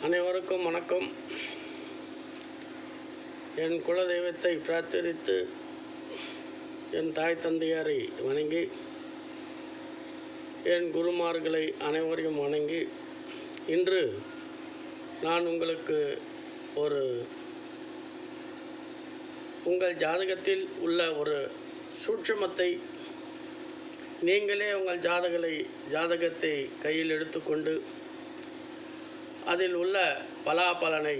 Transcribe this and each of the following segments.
அனைவருக்கும் வணக்கம். என் குல தெய்வத்தை பிரார்த்தித்து என் தாய் தந்தையாரை வணங்கி என் குருமார்களை அனைவரையும் வணங்கி இன்று நான் உங்களுக்கு உங்கள் ஜாதகத்தில் உள்ள ஒரு சூட்சுமத்தை நீங்களே உங்கள் ஜாதகத்தை கையில் எடுத்துக்கொண்டு அதில் உள்ள பலாபலனை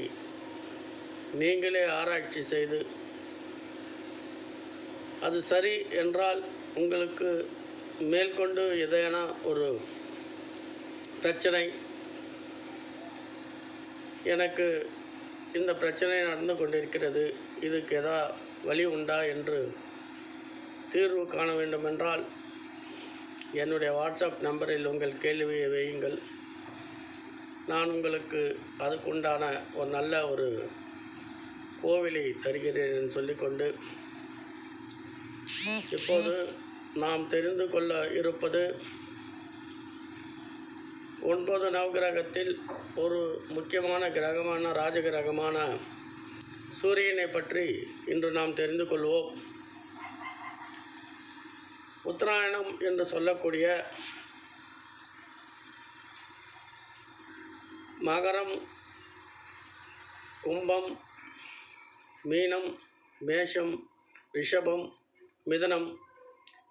நீங்களே ஆராய்ச்சி செய்து அது சரி என்றால் உங்களுக்கு மேற்கொண்டு எதையான ஒரு பிரச்சனை, எனக்கு இந்த பிரச்சனை நடந்து கொண்டிருக்கிறது, இதுக்கு எதா வழி உண்டா என்று தீர்வு காண வேண்டுமென்றால் என்னுடைய வாட்ஸ்அப் நம்பரில் உங்கள் கேள்வியை வையுங்கள். நான் உங்களுக்கு அதுக்குண்டான ஒரு நல்ல ஒரு கோவிலை தருகிறேன் என்று சொல்லிக்கொண்டு இப்போது நாம் தெரிந்து கொள்ள இருப்பது 9 நவகிரகத்தில் ஒரு முக்கியமான கிரகமான ராஜகிரகமான சூரியனை பற்றி இன்று நாம் தெரிந்து கொள்வோம். உத்தராயணம் என்று சொல்லக்கூடிய மகரம், கும்பம், மீனம், மேஷம், ரிஷபம், மிதுனம்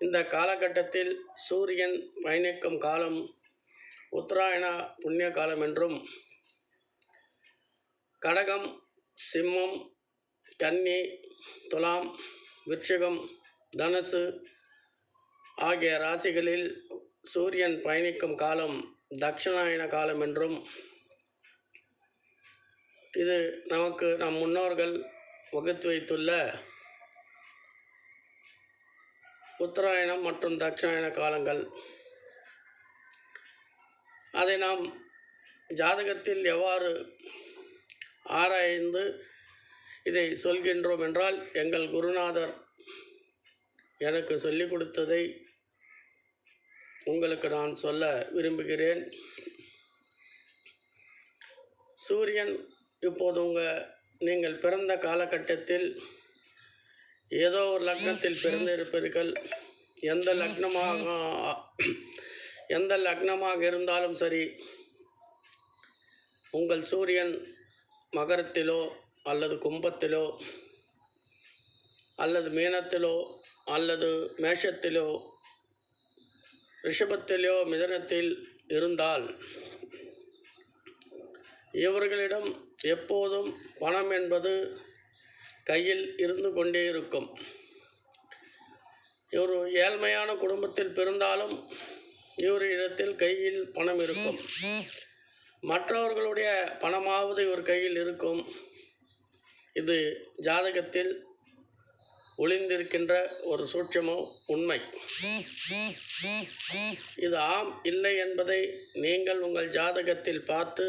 இந்த காலகட்டத்தில் சூரியன் பயணிக்கும் காலம் உத்தராயண புண்ணிய காலம் என்றும், கடகம், சிம்மம், கன்னி, துலாம், விருச்சிகம், தனுசு ஆகிய ராசிகளில் சூரியன் பயணிக்கும் காலம் தட்சிணாயன காலம் என்றும், இது நமக்கு நம் முன்னோர்கள் வகுத்து வைத்துள்ள உத்தராயணம் மற்றும் தட்சிணாயன காலங்கள். அதை நாம் ஜாதகத்தில் எவ்வாறு ஆராய்ந்து இதை சொல்கின்றோம் என்றால், எங்கள் குருநாதர் எனக்கு சொல்லிக் கொடுத்ததை உங்களுக்கு நான் சொல்ல விரும்புகிறேன். சூரியன் இப்போது நீங்கள் பிறந்த காலகட்டத்தில் ஏதோ ஒரு லக்னத்தில் பிறந்திருப்பீர்கள். எந்த லக்னமாக இருந்தாலும் சரி, உங்கள் சூரியன் மகரத்திலோ அல்லது கும்பத்திலோ அல்லது மீனத்திலோ அல்லது மேஷத்திலோ ரிஷபத்திலோ மிதுனத்தில் இருந்தால் இவர்களிடம் எப்போதும் பணம் என்பது கையில் இருந்து கொண்டே இருக்கும். இவர் ஏழ்மையான குடும்பத்தில் பிறந்தாலும் இவரிடத்தில் கையில் பணம் இருக்கும். மற்றவர்களுடைய பணமாவது இவர் கையில் இருக்கும். இது ஜாதகத்தில் ஒளிந்திருக்கின்ற ஒரு சூட்சமோ உண்மை. இது ஆம் இல்லை என்பதை நீங்கள் உங்கள் ஜாதகத்தில் பார்த்து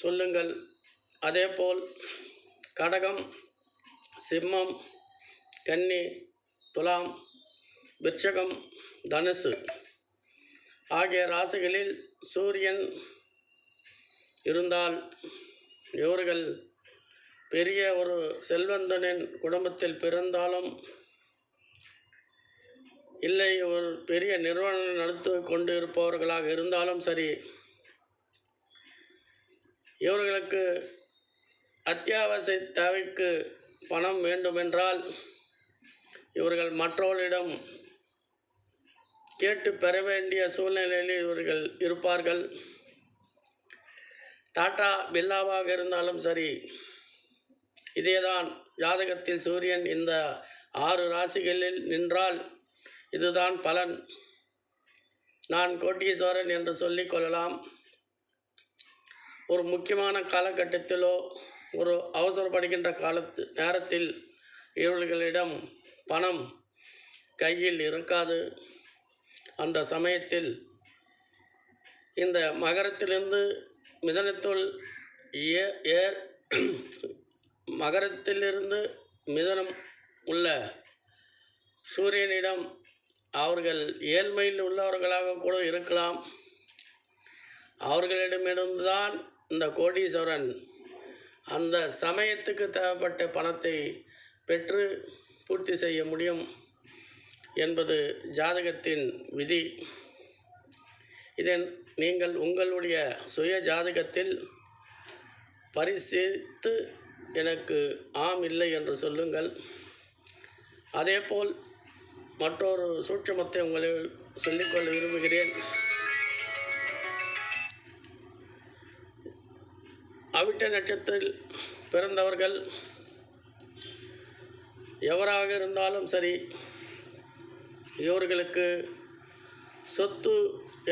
சொல்லுங்கள். அதேபோல் கடகம், சிம்மம், கன்னி, துலாம், விருச்சிகம், தனுசு ஆகிய ராசிகளில் சூரியன் இருந்தால் இவர்கள் பெரிய ஒரு செல்வந்தனின் குடும்பத்தில் பிறந்தாலும் இல்லை, ஒரு பெரிய நிறுவனம் நடத்தி கொண்டு இருப்பவர்களாக இருந்தாலும் சரி, இவர்களுக்கு அத்தியாவசிய தேவைக்கு பணம் வேண்டுமென்றால் இவர்கள் மற்றவர்களிடம் கேட்டு பெற வேண்டிய சூழ்நிலையில் இவர்கள் இருப்பார்கள். டாடா பில்லாவாக இருந்தாலும் சரி, இதேதான் ஜாதகத்தில் சூரியன் இந்த 6 ராசிகளில் நின்றால் இதுதான் பலன். நான் கோட்டீஸ்வரன் என்று சொல்லிக் கொள்ளலாம். ஒரு முக்கியமான காலகட்டத்திலோ ஒரு அவசரப்படுகின்ற நேரத்தில் இவர்களிடம் பணம் கையில் இருக்காது. அந்த சமயத்தில் இந்த மகரத்திலிருந்து மிதுனத்துள் மகரத்திலிருந்து மிதுனம் உள்ள சூரியனிடம் அவர்கள் ஏழ்மையில் உள்ளவர்களாக கூட இருக்கலாம். அவர்களிடமிருந்துதான் இந்த கோடீஸ்வரன் அந்த சமயத்துக்கு தேவைப்பட்ட பணத்தை பெற்று பூர்த்தி செய்ய முடியும் என்பது ஜாதகத்தின் விதி. இதை நீங்கள் உங்களுடைய சுய ஜாதகத்தில் பரிசீலித்து எனக்கு ஆம் இல்லை என்று சொல்லுங்கள். அதேபோல் மற்றொரு சூட்சமத்தை உங்களில் சொல்லிக்கொள்ள விரும்புகிறேன். அவிட்ட நட்சத்திரத்தில் பிறந்தவர்கள் எவராக இருந்தாலும் சரி, இவர்களுக்கு சொத்து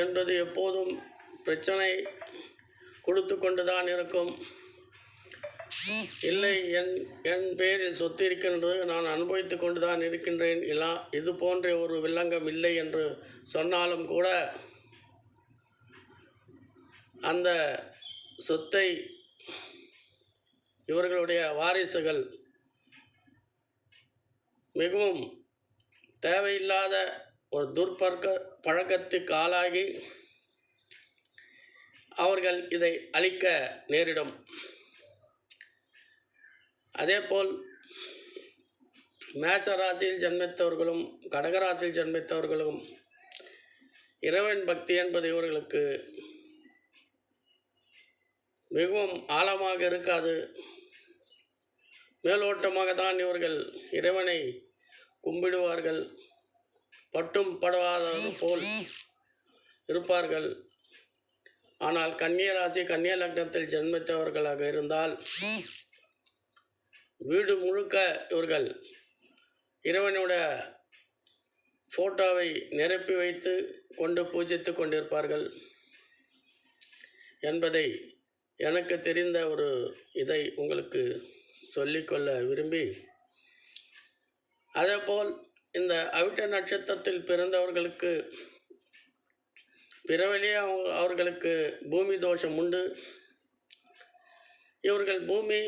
என்பது எப்போதும் பிரச்சனை கொடுத்து கொண்டுதான் இருக்கும். இல்லை, என் பேரில் சொத்து இருக்கின்றது, நான் அனுபவித்து கொண்டு தான் இருக்கின்றேன், இல்லை இது போன்ற ஒரு வில்லங்கம் இல்லை என்று சொன்னாலும் கூட அந்த சொத்தை இவர்களுடைய வாரிசுகள் மிகவும் தேவையில்லாத ஒரு பழக்கத்துக்கு ஆளாகி அவர்கள் இதை அளிக்க நேரிடும். அதேபோல் மேஷ ராசியில் ஜன்மித்தவர்களும் கடகராசியில் ஜன்மித்தவர்களும் இறைவன் பக்தி என்பது இவர்களுக்கு மிகவும் ஆழமாக இருக்காது. மேலோட்டமாக தான் இவர்கள் இறைவனை கும்பிடுவார்கள். பட்டும் படாதது போல் இருப்பார்கள். ஆனால் கன்னிய ராசி கன்னிய லக்னத்தில் ஜன்மித்தவர்களாக இருந்தால் வீடு முழுக்க இவர்கள் இறைவனுடைய ஃபோட்டோவை நிரப்பி வைத்து கொண்டு பூஜித்து கொண்டிருப்பார்கள் என்பதை எனக்கு தெரிந்த ஒரு இதை உங்களுக்கு சொல்லிக்கொள்ள விரும்பி, அதேபோல் இந்த அவிட்ட நட்சத்திரத்தில் பிறந்தவர்களுக்கு பிறவிலேயே அவர்களுக்கு பூமி தோஷம் உண்டு. இவர்கள் பூமி,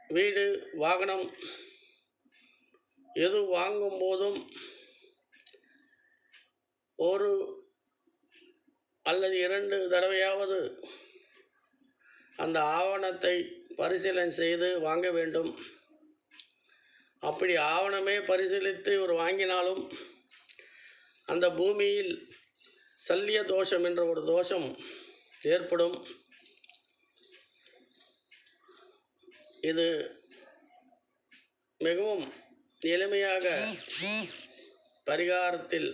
வீடு, வாகனம் எது வாங்கும் போதும் ஒரு அல்லது 2 தடவையாவது அந்த ஆவணத்தை பரிசீலனை செய்து வாங்க வேண்டும். அப்படி ஆவணமே பரிசீலித்து இவர் வாங்கினாலும் அந்த பூமியில் சல்லிய தோஷம் என்ற ஒரு தோஷம் ஏற்படும். இது மிகவும் எளிமையாக பரிகாரத்தில்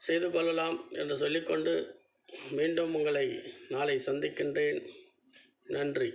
செய்து கொள்ளலாம் என்று சொல்லிக்கொண்டு மீண்டும் உங்களை நாளை சந்திக்கின்றேன். நன்றி.